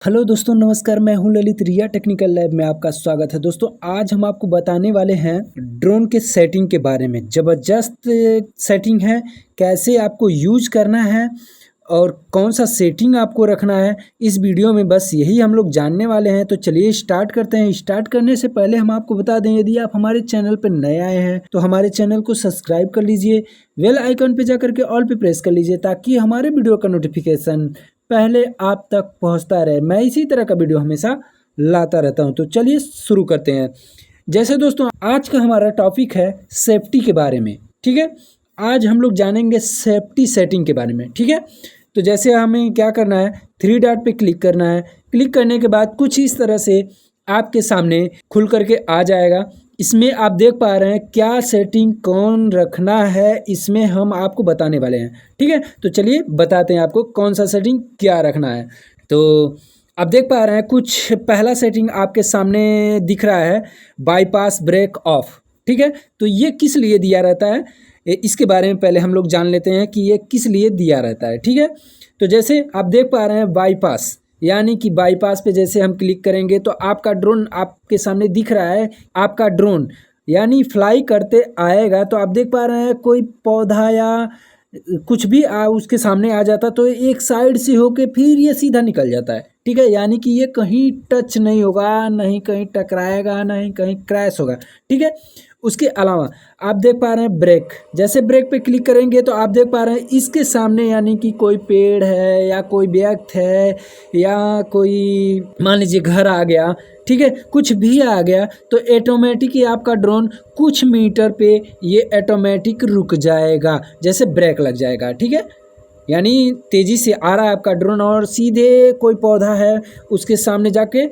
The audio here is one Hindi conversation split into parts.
हेलो दोस्तों, नमस्कार। मैं हूं ललित। रिया टेक्निकल लैब में आपका स्वागत है। दोस्तों, आज हम आपको बताने वाले हैं ड्रोन के सेटिंग के बारे में। ज़बरदस्त सेटिंग है, कैसे आपको यूज करना है और कौन सा सेटिंग आपको रखना है, इस वीडियो में बस यही हम लोग जानने वाले हैं। तो चलिए स्टार्ट करते हैं। स्टार्ट करने से पहले हम आपको बता दें, यदि आप हमारे चैनल पर नए आए हैं तो हमारे चैनल को सब्सक्राइब कर लीजिए, बेल आइकन पे जाकर के ऑल पे प्रेस कर लीजिए, ताकि हमारे वीडियो का नोटिफिकेशन पहले आप तक पहुंचता रहे। मैं इसी तरह का वीडियो हमेशा लाता रहता हूं। तो चलिए शुरू करते हैं। जैसे दोस्तों, आज का हमारा टॉपिक है सेफ्टी के बारे में। ठीक है, आज हम लोग जानेंगे सेफ्टी सेटिंग के बारे में। ठीक है, तो जैसे हमें क्या करना है, थ्री डॉट पे क्लिक करना है। क्लिक करने के बाद कुछ इस तरह से आपके सामने खुल करके आ जाएगा। इसमें आप देख पा रहे हैं क्या सेटिंग कौन रखना है, इसमें हम आपको बताने वाले हैं। ठीक है, तो चलिए बताते हैं आपको कौन सा सेटिंग क्या रखना है। तो आप देख पा रहे हैं कुछ पहला सेटिंग आपके सामने दिख रहा है, बाईपास ब्रेक ऑफ। ठीक है, तो ये किस लिए दिया रहता है, इसके बारे में पहले हम लोग जान लेते हैं कि ये किस लिए दिया रहता है। ठीक है, तो जैसे आप देख पा रहे हैं बाईपास, यानी कि बाईपास पे जैसे हम क्लिक करेंगे तो आपका ड्रोन आपके सामने दिख रहा है। आपका ड्रोन यानी फ्लाई करते आएगा तो आप देख पा रहे हैं कोई पौधा या कुछ भी उसके सामने आ जाता तो एक साइड से होके फिर ये सीधा निकल जाता है। ठीक है, यानी कि ये कहीं टच नहीं होगा, नहीं कहीं टकराएगा, नहीं कहीं क्रैश होगा। ठीक है, उसके अलावा आप देख पा रहे हैं ब्रेक, जैसे ब्रेक पे क्लिक करेंगे तो आप देख पा रहे हैं इसके सामने यानी कि कोई पेड़ है या कोई व्यक्ति है या कोई मान लीजिए घर आ गया, ठीक है, कुछ भी आ गया तो ऑटोमेटिक ही आपका ड्रोन कुछ मीटर पे ये ऑटोमेटिक रुक जाएगा, जैसे ब्रेक लग जाएगा। ठीक है, यानी तेज़ी से आ रहा है आपका ड्रोन और सीधे कोई पौधा है उसके सामने जाके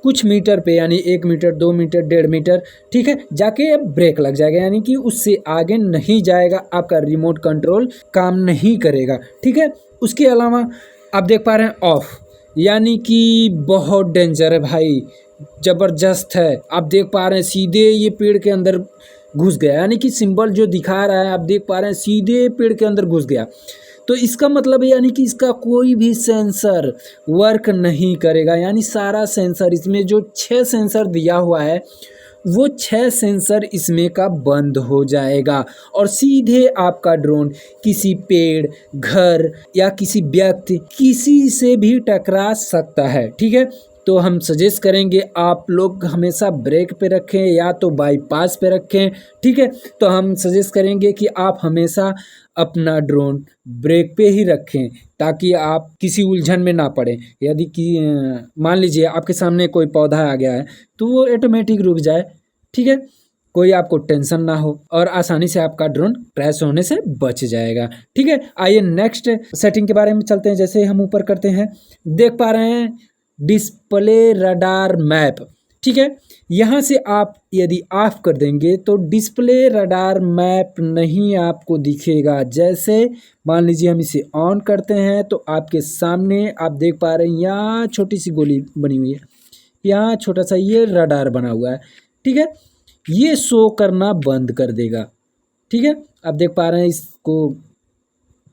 कुछ मीटर पे, यानी 1 मीटर 2 मीटर 1.5 मीटर, ठीक है, जाके ब्रेक लग जाएगा, यानी कि उससे आगे नहीं जाएगा, आपका रिमोट कंट्रोल काम नहीं करेगा। ठीक है, उसके अलावा आप देख पा रहे हैं ऑफ, यानी कि बहुत डेंजर है भाई, ज़बरदस्त है। आप देख पा रहे हैं सीधे ये पेड़ के अंदर घुस गया, यानी कि सिंबल जो दिखा रहा है आप देख पा रहे हैं सीधे पेड़ के अंदर घुस गया। तो इसका मतलब है यानी कि इसका कोई भी सेंसर वर्क नहीं करेगा, यानी सारा सेंसर इसमें जो 6 सेंसर दिया हुआ है वो 6 सेंसर इसमें का बंद हो जाएगा और सीधे आपका ड्रोन किसी पेड़, घर या किसी व्यक्ति, किसी से भी टकरा सकता है। ठीक है, तो हम सजेस्ट करेंगे आप लोग हमेशा ब्रेक पे रखें या तो बाईपास पे रखें। ठीक है, तो हम सजेस्ट करेंगे कि आप हमेशा अपना ड्रोन ब्रेक पे ही रखें, ताकि आप किसी उलझन में ना पड़े। यदि कि मान लीजिए आपके सामने कोई पौधा आ गया है तो वो ऑटोमेटिक रुक जाए। ठीक है, कोई आपको टेंशन ना हो और आसानी से आपका ड्रोन क्रैश होने से बच जाएगा। ठीक है, आइए नेक्स्ट सेटिंग के बारे में चलते हैं। जैसे हम ऊपर करते हैं, देख पा रहे हैं डिस्प्ले रडार मैप। ठीक है, यहाँ से आप यदि ऑफ कर देंगे तो डिस्प्ले रडार मैप नहीं आपको दिखेगा। जैसे मान लीजिए हम इसे ऑन करते हैं तो आपके सामने आप देख पा रहे हैं यहाँ छोटी सी गोली बनी हुई है, यहाँ छोटा सा ये रडार बना हुआ है। ठीक है, ये शो करना बंद कर देगा। ठीक है, आप देख पा रहे हैं, इसको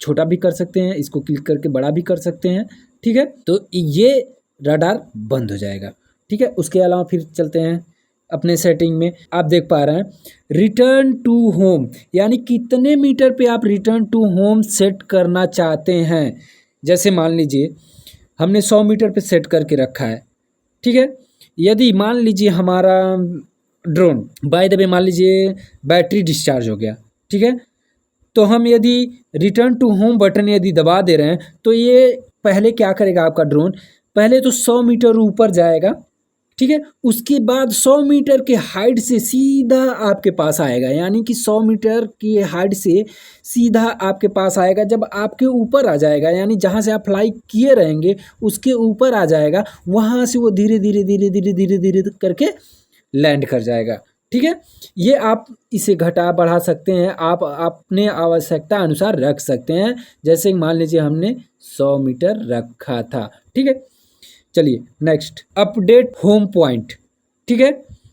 छोटा भी कर सकते हैं, इसको क्लिक करके बड़ा भी कर सकते हैं। ठीक है, तो ये रडार बंद हो जाएगा। ठीक है, उसके अलावा फिर चलते हैं अपने सेटिंग में। आप देख पा रहे हैं रिटर्न टू होम, यानी कितने मीटर पे आप रिटर्न टू होम सेट करना चाहते हैं। जैसे मान लीजिए हमने 100 मीटर पे सेट करके रखा है। ठीक है, यदि मान लीजिए हमारा ड्रोन बाय द वे मान लीजिए बैटरी डिस्चार्ज हो गया, ठीक है, तो हम यदि रिटर्न टू होम बटन यदि दबा दे रहे हैं तो ये पहले क्या करेगा, आपका ड्रोन पहले तो 100 मीटर ऊपर जाएगा। ठीक है, उसके बाद 100 मीटर के हाइट से सीधा आपके पास आएगा, यानी कि 100 मीटर की हाइट से सीधा आपके पास आएगा। जब आपके ऊपर आ जाएगा, यानी जहाँ से आप फ्लाई किए रहेंगे उसके ऊपर आ जाएगा, वहाँ से वो धीरे धीरे धीरे धीरे धीरे धीरे करके लैंड कर जाएगा। ठीक है, ये आप इसे घटा बढ़ा सकते हैं, आप अपने आवश्यकता अनुसार रख सकते हैं। जैसे मान लीजिए हमने 100 मीटर रखा था। ठीक है, चलिए नेक्स्ट, अपडेट होम पॉइंट। ठीक है,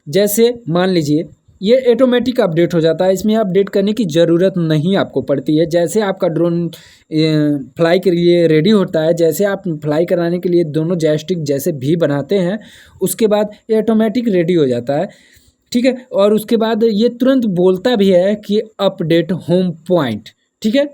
जैसे मान लीजिए ये ऑटोमेटिक अपडेट हो जाता है, इसमें अपडेट करने की ज़रूरत नहीं आपको पड़ती है। जैसे आपका ड्रोन फ्लाई के लिए रेडी होता है, जैसे आप फ्लाई कराने के लिए दोनों जॉयस्टिक जैसे भी बनाते हैं, उसके बाद ये ऑटोमेटिक रेडी हो जाता है, ठीक है। और उसके बाद ये तुरंत बोलता भी है कि अपडेट होम पॉइंट, ठीक है।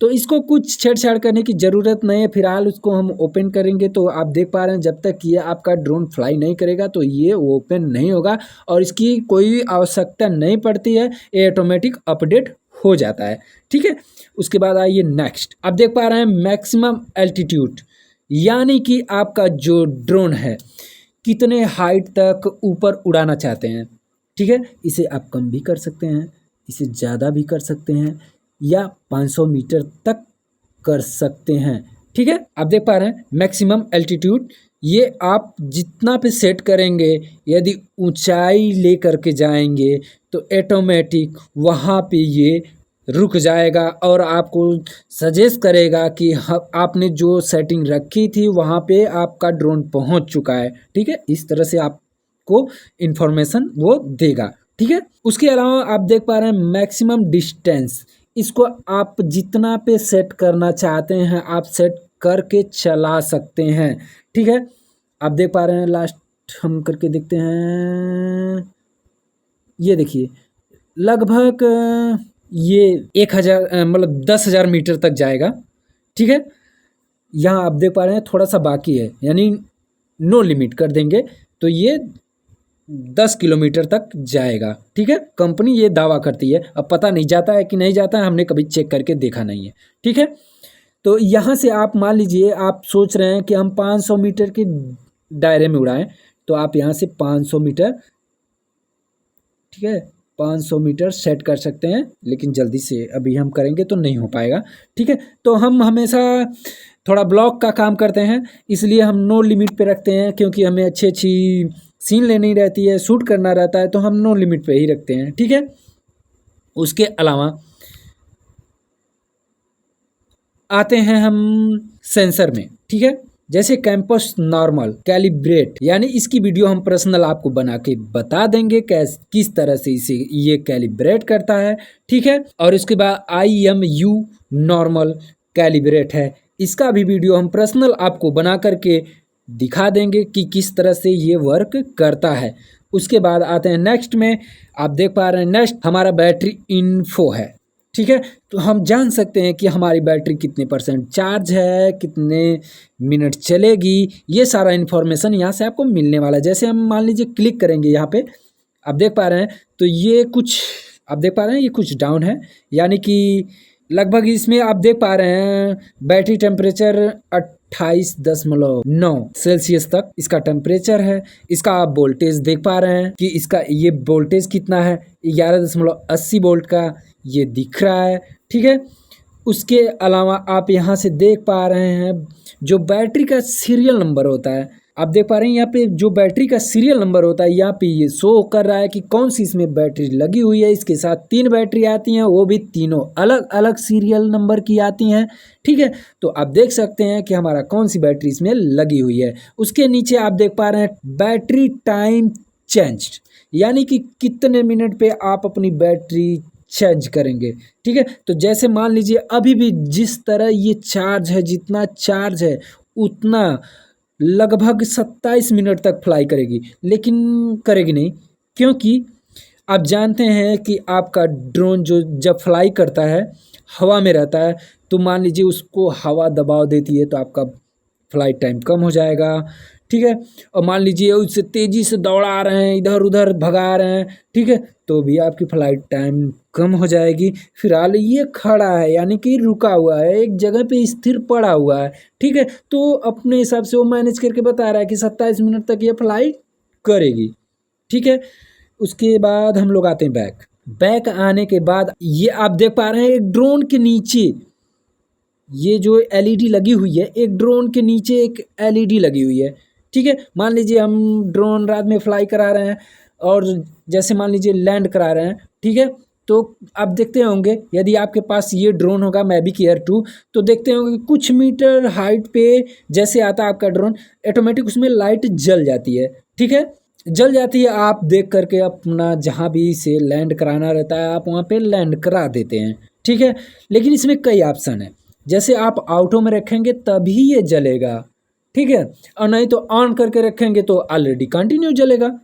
तो इसको कुछ छेड़छाड़ करने की ज़रूरत नहीं है। फिलहाल उसको हम ओपन करेंगे तो आप देख पा रहे हैं जब तक ये आपका ड्रोन फ्लाई नहीं करेगा तो ये ओपन नहीं होगा और इसकी कोई आवश्यकता नहीं पड़ती है, ये ऑटोमेटिक अपडेट हो जाता है, ठीक है। उसके बाद आइए नेक्स्ट, आप देख पा रहे हैं मैक्सिमम एल्टीट्यूड, यानी कि आपका जो ड्रोन है कितने हाइट तक ऊपर उड़ाना चाहते हैं, ठीक है। इसे आप कम भी कर सकते हैं, इसे ज़्यादा भी कर सकते हैं या 500 मीटर तक कर सकते हैं, ठीक है। आप देख पा रहे हैं मैक्सिमम एल्टीट्यूड, ये आप जितना पे सेट करेंगे, यदि ऊंचाई ले करके जाएंगे तो ऑटोमेटिक वहाँ पे ये रुक जाएगा और आपको सजेस्ट करेगा कि आपने जो सेटिंग रखी थी वहाँ पे आपका ड्रोन पहुँच चुका है, ठीक है। इस तरह से आपको इन्फॉर्मेशन वो देगा, ठीक है। उसके अलावा आप देख पा रहे हैं मैक्सिमम डिस्टेंस, इसको आप जितना पे सेट करना चाहते हैं आप सेट करके चला सकते हैं, ठीक है। आप देख पा रहे हैं, लास्ट हम करके देखते हैं, ये देखिए लगभग ये 1000 मतलब 10,000 मीटर तक जाएगा, ठीक है। यहाँ आप देख पा रहे हैं थोड़ा सा बाकी है, यानी नो लिमिट कर देंगे तो ये 10 किलोमीटर तक जाएगा, ठीक है। कंपनी ये दावा करती है, अब पता नहीं जाता है कि नहीं जाता है, हमने कभी चेक करके देखा नहीं है, ठीक है। तो यहाँ से आप मान लीजिए आप सोच रहे हैं कि हम 500 मीटर के दायरे में उड़ाएं, तो आप यहाँ से 500 मीटर, ठीक है, 500 मीटर सेट कर सकते हैं, लेकिन जल्दी से अभी हम करेंगे तो नहीं हो पाएगा, ठीक है। तो हम हमेशा थोड़ा ब्लॉक का काम करते हैं, इसलिए हम नो लिमिट पे रखते हैं, क्योंकि हमें अच्छी अच्छी सीन लेनी रहती है, शूट करना रहता है, तो हम नो लिमिट पे ही रखते हैं, ठीक है। उसके अलावा आते हैं हम सेंसर में, ठीक है। जैसे कैंपस नॉर्मल कैलिब्रेट, यानी इसकी वीडियो हम पर्सनल आपको बना के बता देंगे किस तरह से इसे ये कैलिब्रेट करता है, ठीक है। और उसके बाद IMU नॉर्मल कैलिब्रेट है, इसका भी वीडियो हम पर्सनल आपको बना करके दिखा देंगे कि किस तरह से ये वर्क करता है। उसके बाद आते हैं नेक्स्ट में, आप देख पा रहे हैं नेक्स्ट हमारा बैटरी इन्फो है, ठीक है। तो हम जान सकते हैं कि हमारी बैटरी कितने % चार्ज है, कितने मिनट चलेगी, ये सारा इन्फॉर्मेशन यहाँ से आपको मिलने वाला है। जैसे हम मान लीजिए क्लिक करेंगे यहाँ पे, आप देख पा रहे हैं तो ये कुछ, आप देख पा रहे हैं ये कुछ डाउन है, यानी कि लगभग इसमें आप देख पा रहे हैं बैटरी टेम्परेचर 28.9 सेल्सियस तक इसका टेम्परेचर है। इसका आप वोल्टेज देख पा रहे हैं कि इसका ये वोल्टेज कितना है, 11.80 वोल्ट का ये दिख रहा है, ठीक है। उसके अलावा आप यहाँ से देख पा रहे हैं जो बैटरी का सीरियल नंबर होता है, आप देख पा रहे हैं यहाँ पे जो बैटरी का सीरियल नंबर होता है, यहाँ पे ये शो कर रहा है कि कौन सी इसमें बैटरी लगी हुई है। इसके साथ 3 बैटरी आती हैं, वो भी तीनों अलग अलग सीरियल नंबर की आती हैं, ठीक है। तो आप देख सकते हैं कि हमारा कौन सी बैटरी इसमें लगी हुई है। उसके नीचे आप देख पा रहे हैं बैटरी टाइम चेंज्ड, यानी कि कितने मिनट पे आप अपनी बैटरी चेंज करेंगे, ठीक है। तो जैसे मान लीजिए अभी भी जिस तरह ये चार्ज है, जितना चार्ज है उतना लगभग 27 मिनट तक फ्लाई करेगी, लेकिन करेगी नहीं, क्योंकि आप जानते हैं कि आपका ड्रोन जो जब फ्लाई करता है हवा में रहता है, तो मान लीजिए उसको हवा दबाव देती है तो आपका फ्लाइट टाइम कम हो जाएगा, ठीक है। और मान लीजिए उससे तेज़ी से दौड़ा रहे हैं, इधर उधर भगा रहे हैं, ठीक है, तो भी आपकी फ्लाइट टाइम कम हो जाएगी। फिलहाल ये खड़ा है, यानी कि रुका हुआ है, एक जगह पे स्थिर पड़ा हुआ है, ठीक है। तो अपने हिसाब से वो मैनेज करके बता रहा है कि 27 मिनट तक ये फ्लाइट करेगी, ठीक है। उसके बाद हम लोग आते हैं बैक आने के बाद ये आप देख पा रहे हैं एक ड्रोन के नीचे ये जो LED लगी हुई है, एक ड्रोन के नीचे एक LED लगी हुई है, ठीक है। मान लीजिए हम ड्रोन रात में फ्लाई करा रहे हैं और जैसे मान लीजिए लैंड करा रहे हैं, ठीक है, तो आप देखते होंगे यदि आपके पास ये ड्रोन होगा मैविक एयर 2, तो देखते होंगे कि कुछ मीटर हाइट पे जैसे आता है आपका ड्रोन, ऑटोमेटिक उसमें लाइट जल जाती है, ठीक है। जल जाती है, आप देख करके अपना जहाँ भी से लैंड कराना रहता है आप वहाँ पे लैंड करा देते हैं, ठीक है। लेकिन इसमें कई ऑप्शन है, जैसे आप ऑटो में रखेंगे तभी ये जलेगा, ठीक है, और नहीं तो ऑन करके रखेंगे तो ऑलरेडी कंटिन्यू जलेगा,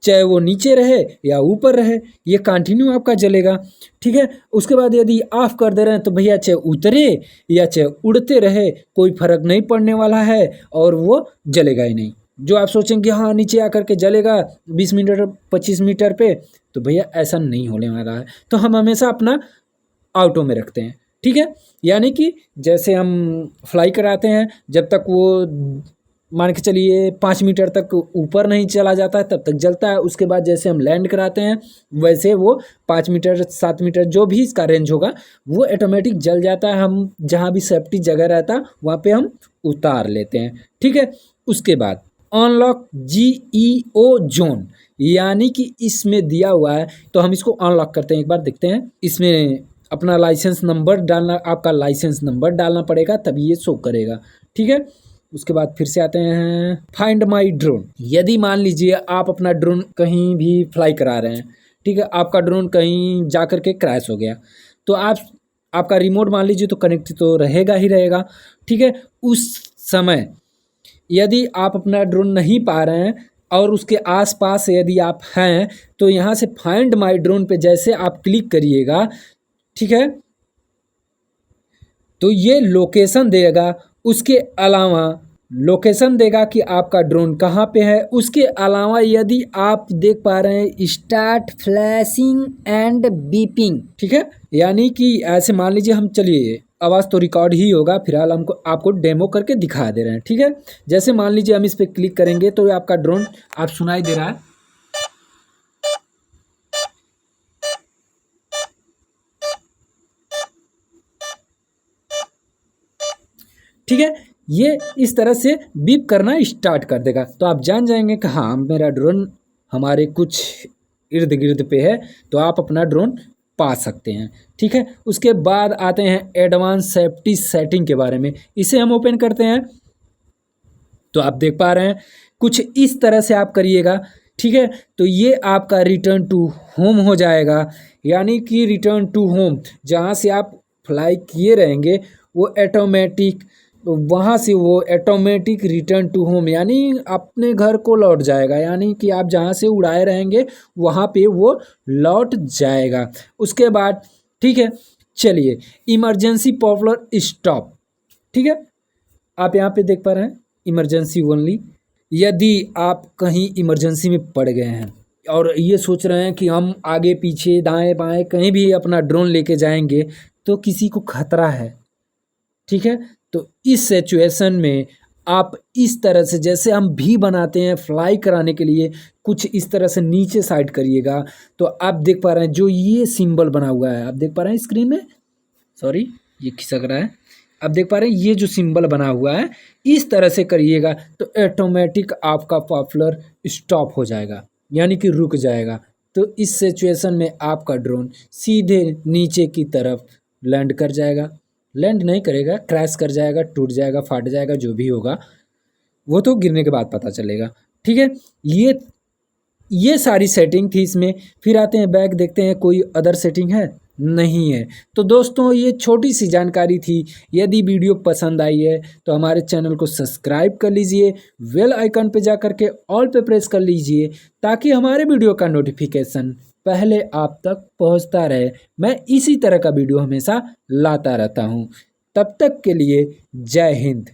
चाहे वो नीचे रहे या ऊपर रहे, ये कंटिन्यू आपका जलेगा, ठीक है। उसके बाद यदि ऑफ कर दे रहे हैं तो भैया चाहे उतरे या चाहे उड़ते रहे कोई फर्क नहीं पड़ने वाला है और वो जलेगा ही नहीं। जो आप सोचेंगे हाँ नीचे आकर के जलेगा 20 मीटर 25 मीटर पे, तो भैया ऐसा नहीं होने वाला है। तो हम हमेशा अपना ऑटो में रखते हैं, ठीक है। यानी कि जैसे हम फ्लाई कराते हैं जब तक वो मान के चलिए 5 मीटर तक ऊपर नहीं चला जाता है तब तक जलता है। उसके बाद जैसे हम लैंड कराते हैं वैसे वो 5 मीटर 7 मीटर जो भी इसका रेंज होगा वो ऑटोमेटिक जल जाता है। हम जहाँ भी सेफ्टी जगह रहता है वहाँ पे हम उतार लेते हैं, ठीक है। उसके बाद अनलॉक GEO जोन, यानी कि इसमें दिया हुआ है तो हम इसको अनलॉक करते हैं। एक बार देखते हैं, इसमें अपना लाइसेंस नंबर डालना, आपका लाइसेंस नंबर डालना पड़ेगा तभी ये शो करेगा, ठीक है। उसके बाद फिर से आते हैं फाइंड माई ड्रोन। यदि मान लीजिए आप अपना ड्रोन कहीं भी फ्लाई करा रहे हैं, ठीक है, आपका ड्रोन कहीं जा कर के क्रैश हो गया तो आपका रिमोट मान लीजिए तो कनेक्ट तो रहेगा ही रहेगा, ठीक है। उस समय यदि आप अपना ड्रोन नहीं पा रहे हैं और उसके आसपास यदि आप हैं तो यहाँ से फाइंड माई ड्रोन पे जैसे आप क्लिक करिएगा, ठीक है, तो ये लोकेशन देगा। उसके अलावा लोकेशन देगा कि आपका ड्रोन कहाँ पे है। उसके अलावा यदि आप देख पा रहे हैं स्टार्ट फ्लैशिंग एंड बीपिंग, ठीक है, यानी कि ऐसे मान लीजिए हम, चलिए आवाज़ तो रिकॉर्ड ही होगा, फिलहाल हमको आपको डेमो करके दिखा दे रहे हैं, ठीक है। जैसे मान लीजिए हम इस पर क्लिक करेंगे तो आपका ड्रोन आप सुनाई दे रहा है, ठीक है। ये इस तरह से बीप करना स्टार्ट कर देगा तो आप जान जाएंगे कि हाँ मेरा ड्रोन हमारे कुछ इर्द गिर्द पे है, तो आप अपना ड्रोन पा सकते हैं, ठीक है। उसके बाद आते हैं एडवांस सेफ्टी सेटिंग के बारे में। इसे हम ओपन करते हैं तो आप देख पा रहे हैं कुछ इस तरह से आप करिएगा, ठीक है। तो ये आपका रिटर्न टू होम हो जाएगा, यानी कि रिटर्न टू होम जहाँ से आप फ्लाई किए रहेंगे वो ऑटोमेटिक, तो वहाँ से वो ऑटोमेटिक रिटर्न टू होम यानी अपने घर को लौट जाएगा, यानी कि आप जहाँ से उड़ाए रहेंगे वहाँ पे वो लौट जाएगा। उसके बाद ठीक है, चलिए इमरजेंसी पॉपुलर स्टॉप, ठीक है, आप यहाँ पे देख पा रहे हैं इमरजेंसी ओनली। यदि आप कहीं इमरजेंसी में पड़ गए हैं और ये सोच रहे हैं कि हम आगे पीछे दाएं बाएं कहीं भी अपना ड्रोन लेके जाएंगे तो किसी को खतरा है, ठीक है, तो इस सिचुएशन में आप इस तरह से जैसे हम भी बनाते हैं फ्लाई कराने के लिए कुछ इस तरह से नीचे साइड करिएगा तो आप देख पा रहे हैं जो ये सिंबल बना हुआ है, आप देख पा रहे हैं स्क्रीन में, सॉरी ये खिसक रहा है, आप देख पा रहे हैं ये जो सिंबल बना हुआ है इस तरह से करिएगा तो ऑटोमेटिक आपका पॉपुलर स्टॉप हो जाएगा, यानी कि रुक जाएगा। तो इस सिचुएशन में आपका ड्रोन सीधे नीचे की तरफ लैंड कर जाएगा, लैंड नहीं करेगा, क्रैश कर जाएगा, टूट जाएगा, फाट जाएगा, जो भी होगा वो तो गिरने के बाद पता चलेगा, ठीक है। ये सारी सेटिंग थी इसमें। फिर आते हैं बैक, देखते हैं कोई अदर सेटिंग है, नहीं है। तो दोस्तों ये छोटी सी जानकारी थी। यदि वीडियो पसंद आई है तो हमारे चैनल को सब्सक्राइब कर लीजिए, बेल आइकन पे जा करके ऑल पे प्रेस कर लीजिए ताकि हमारे वीडियो का नोटिफिकेशन पहले आप तक पहुंचता रहे। मैं इसी तरह का वीडियो हमेशा लाता रहता हूं। तब तक के लिए जय हिंद।